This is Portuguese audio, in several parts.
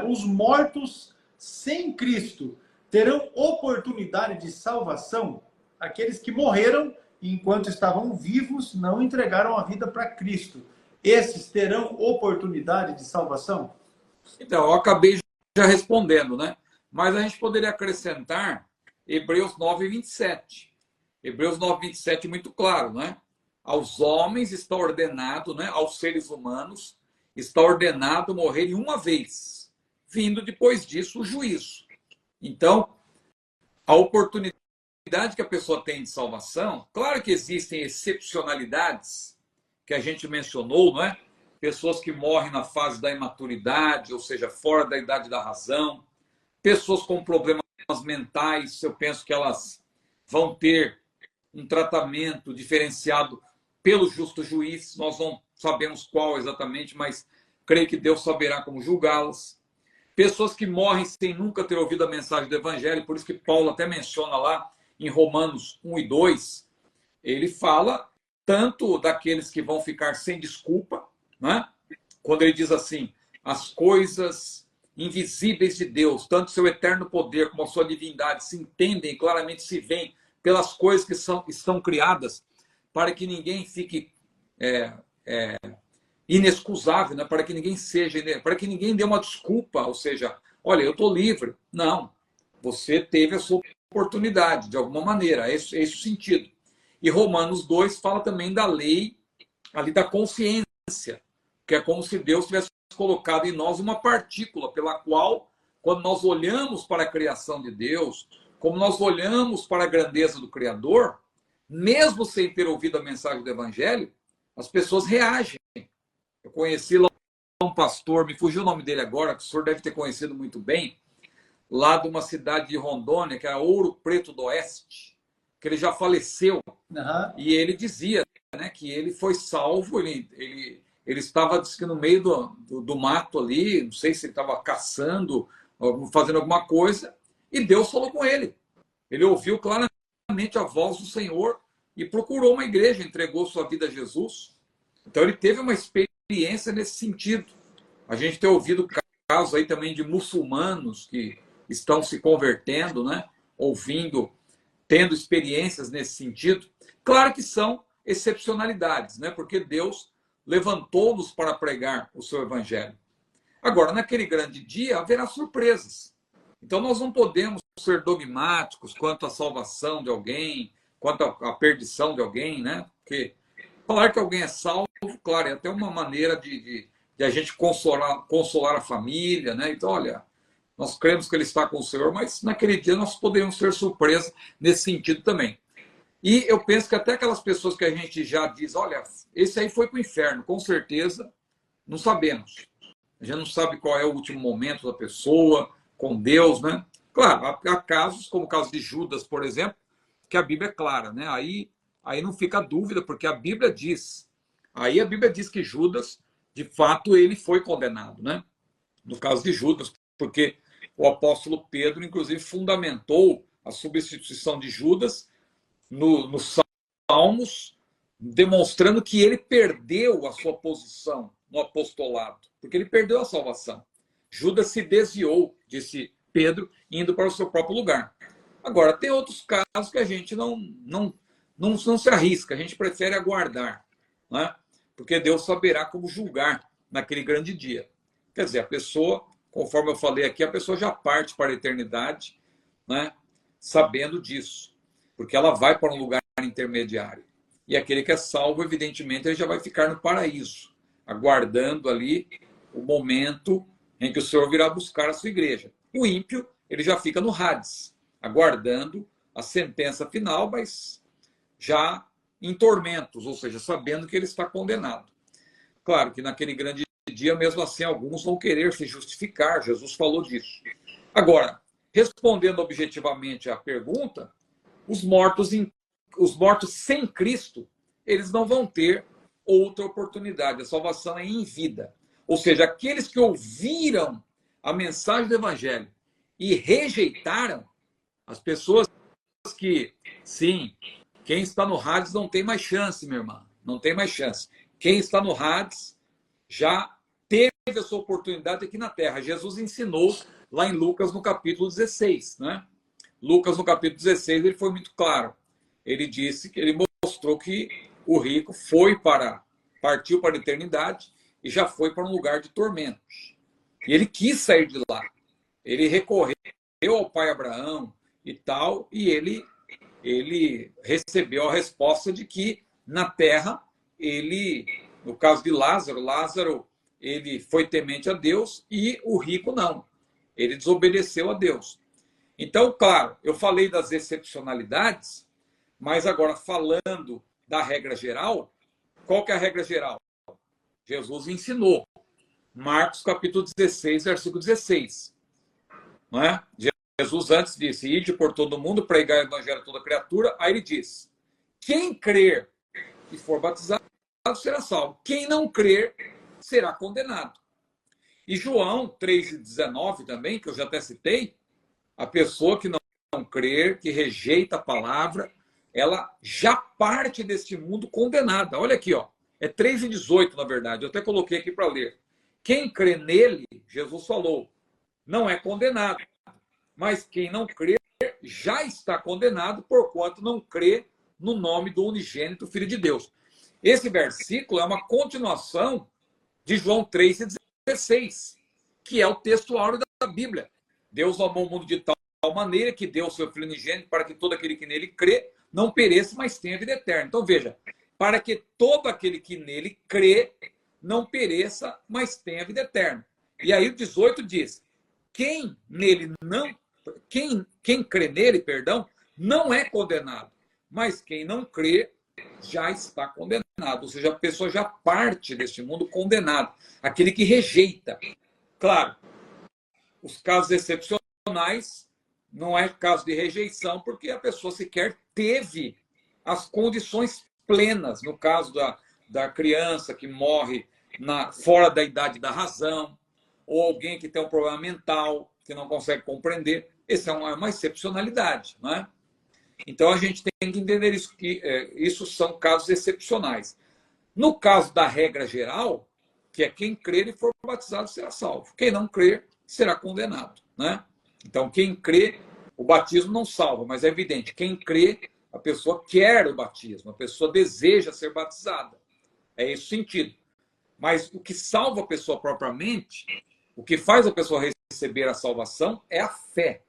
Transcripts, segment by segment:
né? Os mortos sem Cristo terão oportunidade de salvação? Aqueles que morreram enquanto estavam vivos não entregaram a vida para Cristo. Esses terão oportunidade de salvação? Então, eu acabei já respondendo, né? Mas a gente poderia acrescentar Hebreus 9:27. Hebreus 9:27 é muito claro, né? Aos homens está ordenado, né? Aos seres humanos está ordenado morrerem uma vez, vindo depois disso o juízo. Então, a oportunidade que a pessoa tem de salvação, claro que existem excepcionalidades que a gente mencionou, não é? Pessoas que morrem na fase da imaturidade, ou seja, fora da idade da razão, pessoas com problemas mentais, eu penso que elas vão ter um tratamento diferenciado pelo justo juiz, nós não sabemos qual exatamente, mas creio que Deus saberá como julgá-las. Pessoas que morrem sem nunca ter ouvido a mensagem do Evangelho, por isso que Paulo até menciona lá em Romanos 1 e 2, ele fala tanto daqueles que vão ficar sem desculpa, né? Quando ele diz assim, as coisas invisíveis de Deus, tanto seu eterno poder como a sua divindade, se entendem, claramente se veem pelas coisas que estão criadas, para que ninguém fique inexcusável, né? Para que ninguém seja, para que ninguém dê uma desculpa, ou seja, olha, eu estou livre. Não, você teve a sua oportunidade, de alguma maneira, é esse o sentido. E Romanos 2 fala também da lei, ali da consciência, que é como se Deus tivesse colocado em nós uma partícula pela qual, quando nós olhamos para a criação de Deus, como nós olhamos para a grandeza do Criador, mesmo sem ter ouvido a mensagem do Evangelho, as pessoas reagem. Eu conheci lá um pastor, me fugiu o nome dele agora, que o senhor deve ter conhecido muito bem, lá de uma cidade de Rondônia, que era Ouro Preto do Oeste, que ele já faleceu. Uhum. E ele dizia, né, que ele foi salvo, ele estava disse que no meio do mato ali, não sei se ele estava caçando, fazendo alguma coisa, e Deus falou com ele. Ele ouviu claramente a voz do Senhor e procurou uma igreja, entregou sua vida a Jesus. Então ele teve uma experiência nesse sentido. A gente tem ouvido casos aí também de muçulmanos que estão se convertendo, né? Ouvindo, tendo experiências nesse sentido. Claro que são excepcionalidades, né? Porque Deus levantou-nos para pregar o seu evangelho. Agora, naquele grande dia, haverá surpresas. Então, nós não podemos ser dogmáticos quanto à salvação de alguém, quanto à perdição de alguém, né? Porque falar que alguém é salvo, claro, é até uma maneira de a gente consolar a família, né? Então, olha, nós cremos que ele está com o Senhor, mas naquele dia nós podemos ter surpresa nesse sentido também. E eu penso que até aquelas pessoas que a gente já diz, olha, esse aí foi para o inferno, com certeza, não sabemos. A gente não sabe qual é o último momento da pessoa com Deus, né? Claro, há casos, como o caso de Judas, por exemplo, que a Bíblia é clara, né? Aí não fica dúvida, porque a Bíblia diz. Aí a Bíblia diz que Judas, de fato, ele foi condenado, né? No caso de Judas, porque o apóstolo Pedro, inclusive, fundamentou a substituição de Judas nos Salmos, demonstrando que ele perdeu a sua posição no apostolado, porque ele perdeu a salvação. Judas se desviou, disse Pedro, indo para o seu próprio lugar. Agora, tem outros casos que a gente não se arrisca, a gente prefere aguardar, né? Porque Deus saberá como julgar naquele grande dia. Quer dizer, a pessoa, conforme eu falei aqui, a pessoa já parte para a eternidade, né? Sabendo disso, porque ela vai para um lugar intermediário. E aquele que é salvo, evidentemente, ele já vai ficar no paraíso, aguardando ali o momento em que o Senhor virá buscar a sua igreja. O ímpio, ele já fica no Hades, aguardando a sentença final, mas já em tormentos, ou seja, sabendo que ele está condenado. Claro que naquele grande dia, mesmo assim, alguns vão querer se justificar, Jesus falou disso. Agora, respondendo objetivamente à pergunta, os mortos sem Cristo, eles não vão ter outra oportunidade. A salvação é em vida. Ou seja, aqueles que ouviram a mensagem do Evangelho e rejeitaram, as pessoas que, sim, quem está no Hades não tem mais chance, minha irmã. Não tem mais chance. Quem está no Hades já teve essa oportunidade aqui na Terra. Jesus ensinou lá em Lucas, no capítulo 16. Né? Lucas, no capítulo 16, ele foi muito claro. Ele disse que ele mostrou que o rico partiu para a eternidade e já foi para um lugar de tormentos. E ele quis sair de lá. Ele recorreu ao pai Abraão e tal, e ele recebeu a resposta de que na terra no caso de Lázaro, ele foi temente a Deus e o rico não. Ele desobedeceu a Deus. Então, claro, eu falei das excepcionalidades, mas agora falando da regra geral, qual que é a regra geral? Jesus ensinou. Marcos capítulo 16, versículo 16. Não é? Jesus antes disse, ide por todo mundo, pregar o evangelho a toda criatura. Aí ele diz, quem crer e for batizado será salvo. Quem não crer será condenado. E João 3,19 também, que eu já até citei, a pessoa que não crer, que rejeita a palavra, ela já parte deste mundo condenada. Olha aqui, ó. É 3,18, na verdade. Eu até coloquei aqui para ler. Quem crê nele, Jesus falou, não é condenado. Mas quem não crê já está condenado, porquanto não crê no nome do unigênito Filho de Deus. Esse versículo é uma continuação de João 3,16, que é o texto áureo da Bíblia. Deus amou o mundo de tal maneira que deu o seu Filho unigênito para que todo aquele que nele crê não pereça, mas tenha vida eterna. Então veja, para que todo aquele que nele crê não pereça, mas tenha vida eterna. E aí o 18 diz, quem crê nele, não é condenado, mas quem não crê já está condenado, ou seja, a pessoa já parte deste mundo condenado, aquele que rejeita. Claro, os casos excepcionais não é caso de rejeição, porque a pessoa sequer teve as condições plenas, no caso da criança que morre fora da idade da razão, ou alguém que tem um problema mental, que não consegue compreender. Essa é uma excepcionalidade, não é? Então, a gente tem que entender isso, que isso são casos excepcionais. No caso da regra geral, que é quem crer e for batizado será salvo. Quem não crer será condenado, né? Então, quem crê, o batismo não salva, mas é evidente, quem crê, a pessoa quer o batismo, a pessoa deseja ser batizada. É esse o sentido. Mas o que salva a pessoa propriamente, o que faz a pessoa receber a salvação é a fé,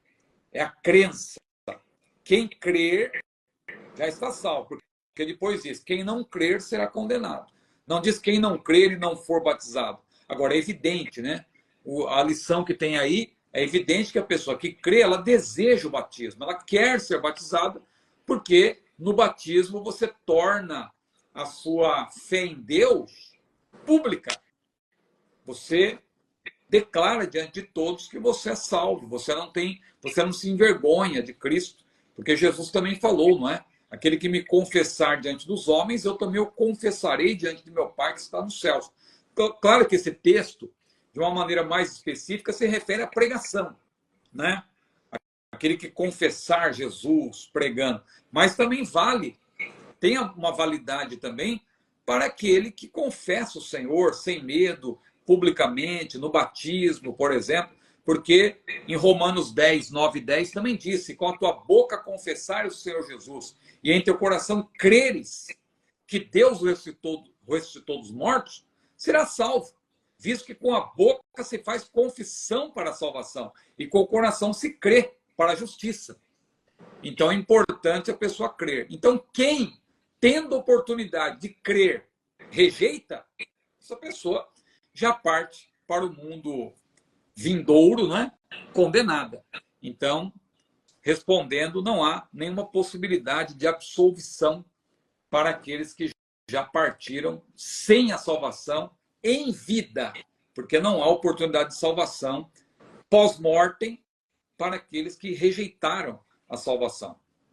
é a crença. Quem crer já está salvo, porque depois diz, quem não crer será condenado. Não diz quem não crer e não for batizado. Agora, é evidente, né? A lição que tem aí, é evidente que a pessoa que crê, ela deseja o batismo, ela quer ser batizada, porque no batismo você torna a sua fé em Deus pública. Você declara diante de todos que você é salvo, você não se envergonha de Cristo, porque Jesus também falou, não é? Aquele que me confessar diante dos homens, eu também o confessarei diante de meu Pai que está nos céus. Claro que esse texto, de uma maneira mais específica, se refere à pregação, né? Aquele que confessar Jesus pregando, mas também tem uma validade também para aquele que confessa o Senhor sem medo, publicamente, no batismo, por exemplo, porque em Romanos 10, 9 e 10 também disse, com a tua boca confessares o Senhor Jesus e em teu coração creres que Deus ressuscitou dos mortos, será salvo, visto que com a boca se faz confissão para a salvação e com o coração se crê para a justiça. Então é importante a pessoa crer. Então quem, tendo oportunidade de crer, rejeita, essa pessoa já parte para o mundo vindouro, né? Condenada. Então, respondendo, não há nenhuma possibilidade de absolvição para aqueles que já partiram sem a salvação em vida, porque não há oportunidade de salvação pós-mortem para aqueles que rejeitaram a salvação.